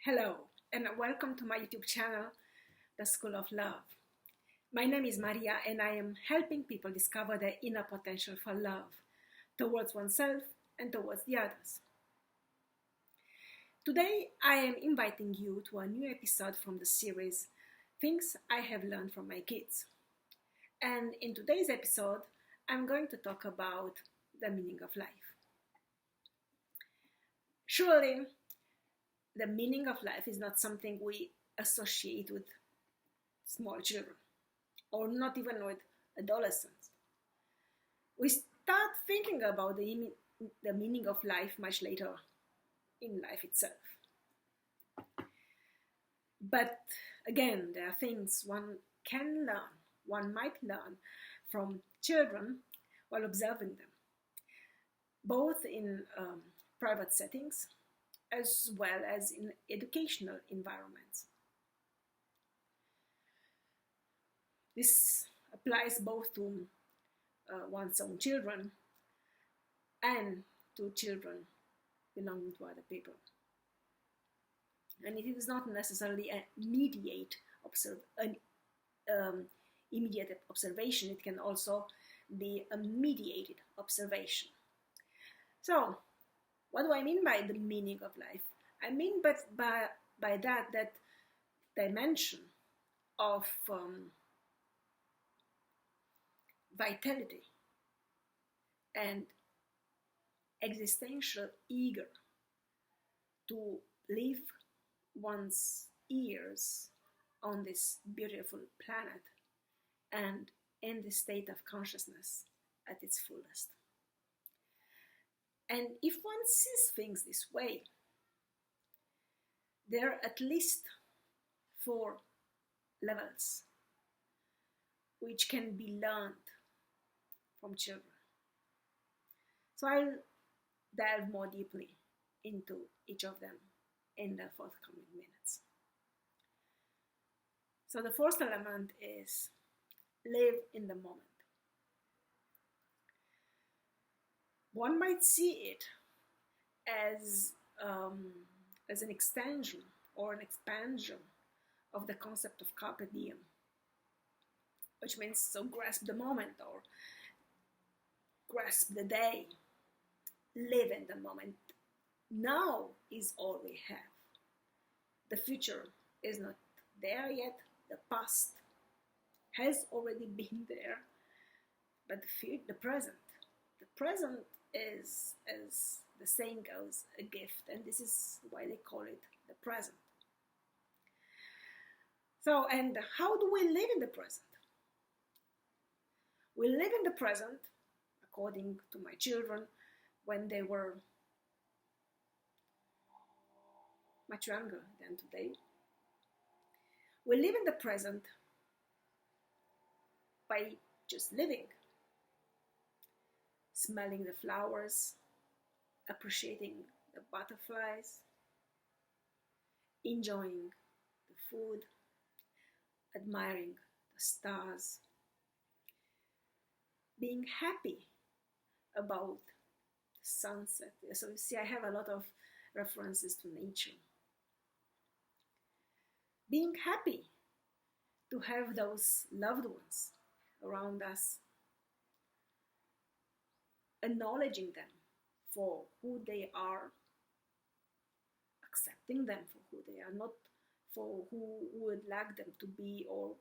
Hello, and welcome to my YouTube channel, The School of Love. My name is Maria, and I am helping people discover their inner potential for love towards oneself and towards the others. Today, I am inviting you to a new episode from the series Things I Have Learned from My Kids. And in today's episode, I'm going to talk about the meaning of life. Surely, the meaning of life is not something we associate with small children, or not even with adolescents. We start thinking about the meaning of life much later in life itself. But again, there are things one can learn, one might learn from children while observing them, both in private settings as well as in educational environments. This applies both to one's own children and to children belonging to other people. And it is not necessarily an immediate observation. It can also be a mediated observation. So, what do I mean by the meaning of life? I mean by that dimension of vitality and existential eager to live one's years on this beautiful planet and in the state of consciousness at its fullest. And if one sees things this way, there are at least 4 levels which can be learned from children. So I'll dive more deeply into each of them in the forthcoming minutes. So the first element is live in the moment. One might see it as an extension or an expansion of the concept of carpe diem, which means so grasp the moment or grasp the day, live in the moment. Now is all we have. The future is not there yet. The past has already been there, but the present is, as the saying goes, a gift, and this is why they call it the present. So, and how do we live in the present? We live in the present, according to my children, when they were much younger than today. We live in the present by just living, smelling the flowers, appreciating the butterflies, enjoying the food, admiring the stars, being happy about the sunset. So you see, I have a lot of references to nature. Being happy to have those loved ones around us, acknowledging them for who they are, accepting them for who they are, not for who would like them to be or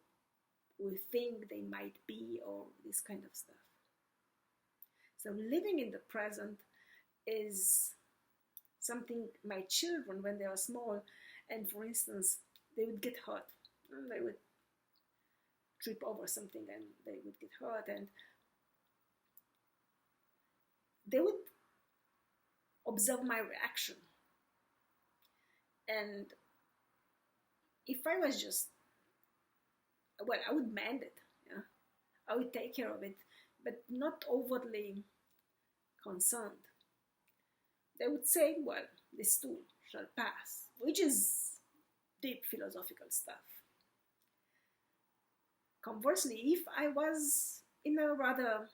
we think they might be, or this kind of stuff. So living in the present is something my children, when they are small, and for instance, they would get hurt, and they would trip over something and they would get hurt, and they would observe my reaction. And if I was just, well, I would mend it, yeah? I would take care of it, but not overtly concerned. They would say, well, this too shall pass, which is deep philosophical stuff. Conversely, if I was in a rather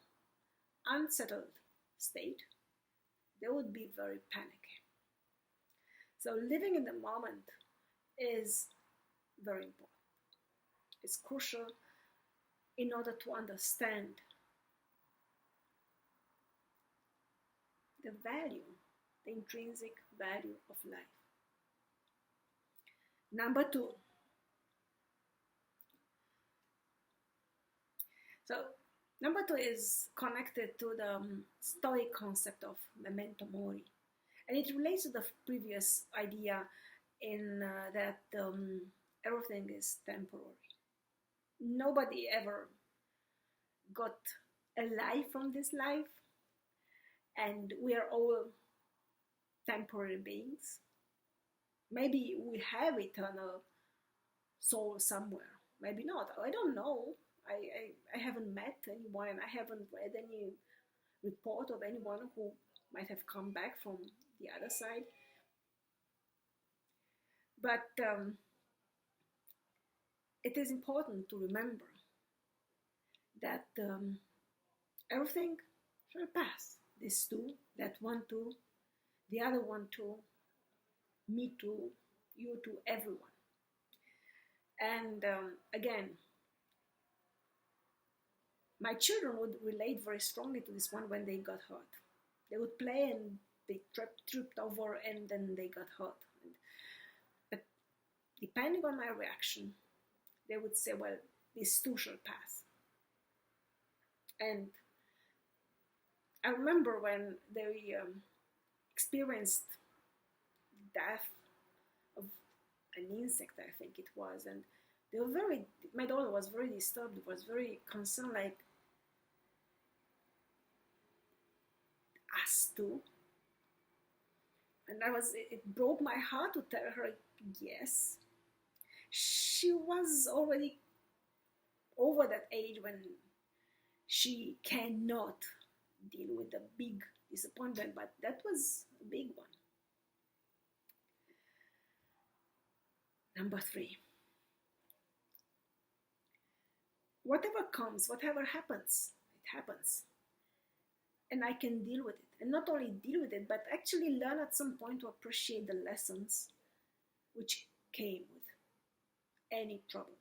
unsettled state, they would be very panicky. So living in the moment is very important. It's crucial in order to understand the value, the intrinsic value of life. Number two. So, number two is connected to the Stoic concept of memento mori. And it relates to the previous idea in that everything is temporary. Nobody ever got alive from this life, and we are all temporary beings. Maybe we have eternal soul somewhere, maybe not. I don't know. I haven't met anyone, and I haven't read any report of anyone who might have come back from the other side. But it is important to remember that everything shall pass. This too, that one too, the other one too, me too, you too, everyone. And again, my children would relate very strongly to this one when they got hurt. They would play and they tripped over and then they got hurt. But depending on my reaction, they would say, well, this too shall pass. And I remember when they experienced death of an insect, I think it was, and they were my daughter was very disturbed, was very concerned, like, us too. And it broke my heart to tell her, yes. She was already over that age when she cannot deal with the big disappointment, but that was a big one. Number three. Whatever comes, whatever happens, it happens. And I can deal with it. And not only deal with it, but actually learn at some point to appreciate the lessons which came with any trouble.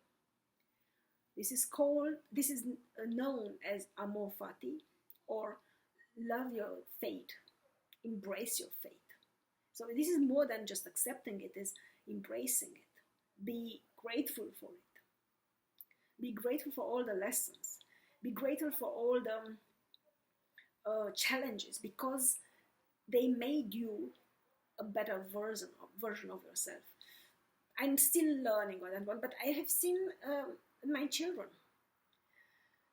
This is known as amor fati, or love your fate, embrace your fate. So this is more than just accepting it, is embracing it. Be grateful for it. Be grateful for all the lessons. Be grateful for all the challenges, because they made you a better version of yourself. I'm still learning on that one, but I have seen my children.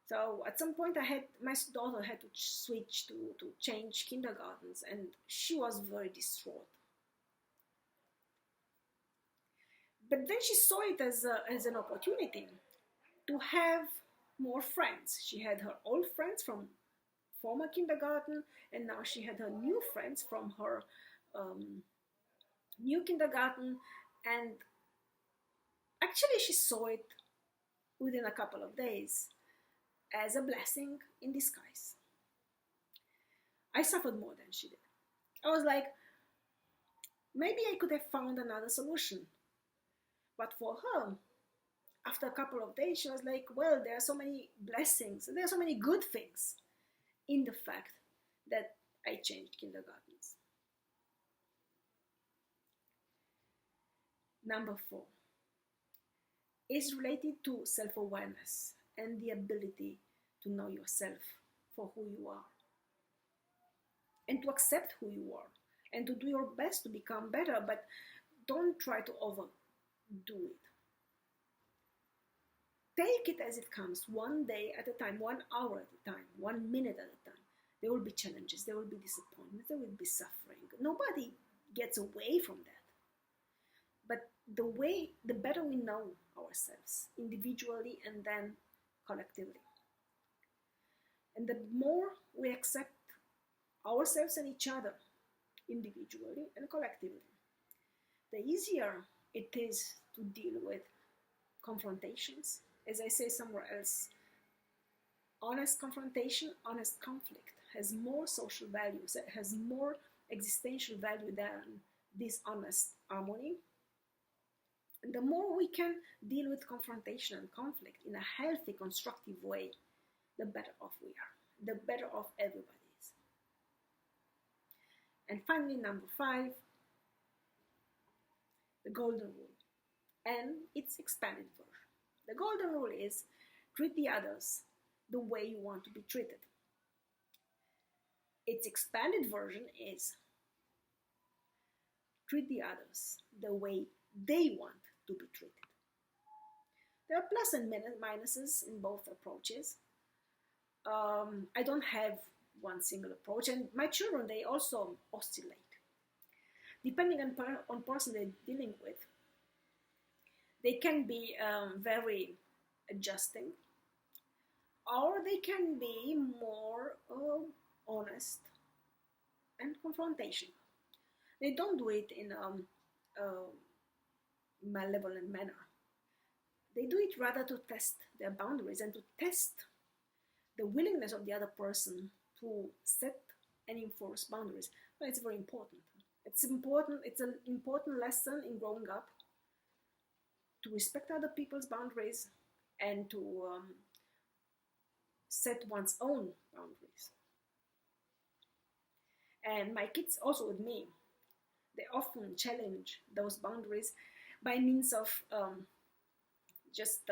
So at some point my daughter had to switch to change kindergartens, and she was very distraught. But then she saw it as an opportunity to have more friends. She had her old friends from former kindergarten, and now she had her new friends from her new kindergarten, and actually she saw it within a couple of days as a blessing in disguise. I suffered more than she did. I was like, maybe I could have found another solution. But for her, after a couple of days, she was like, well, there are so many blessings, there are so many good things in the fact that I changed kindergartens. Number 4 is related to self-awareness and the ability to know yourself for who you are, and to accept who you are, and to do your best to become better, but don't try to overdo it. Take it as it comes, one day at a time, 1 hour at a time, 1 minute at a time. There will be challenges, there will be disappointments, there will be suffering. Nobody gets away from that. But the better we know ourselves, individually and then collectively, and the more we accept ourselves and each other, individually and collectively, the easier it is to deal with confrontations. As I say somewhere else, honest confrontation, honest conflict has more social values, it has more existential value than dishonest harmony. And the more we can deal with confrontation and conflict in a healthy, constructive way, the better off we are, the better off everybody is. And finally, number 5, the golden rule and its expanded version. The golden rule is treat the others the way you want to be treated. Its expanded version is treat the others the way they want to be treated. There are plus and minuses in both approaches. I don't have one single approach, and my children, they also oscillate. Depending on person they're dealing with, they can be very adjusting, or they can be more honest and confrontational. They don't do it in a malevolent manner. They do it rather to test their boundaries and to test the willingness of the other person to set and enforce boundaries. But it's very important. It's an important lesson in growing up to respect other people's boundaries and to set one's own boundaries. And my kids also with me, they often challenge those boundaries by means of just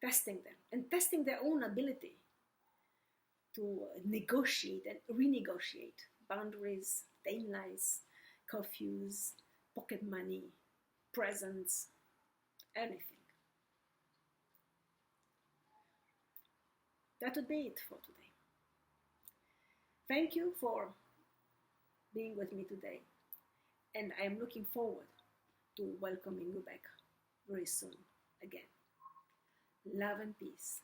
testing them and testing their own ability to negotiate and renegotiate boundaries, deadlines, curfews, pocket money, presents, anything. That would be it for today. Thank you for being with me today, and I am looking forward to welcoming you back very soon again. Love and peace.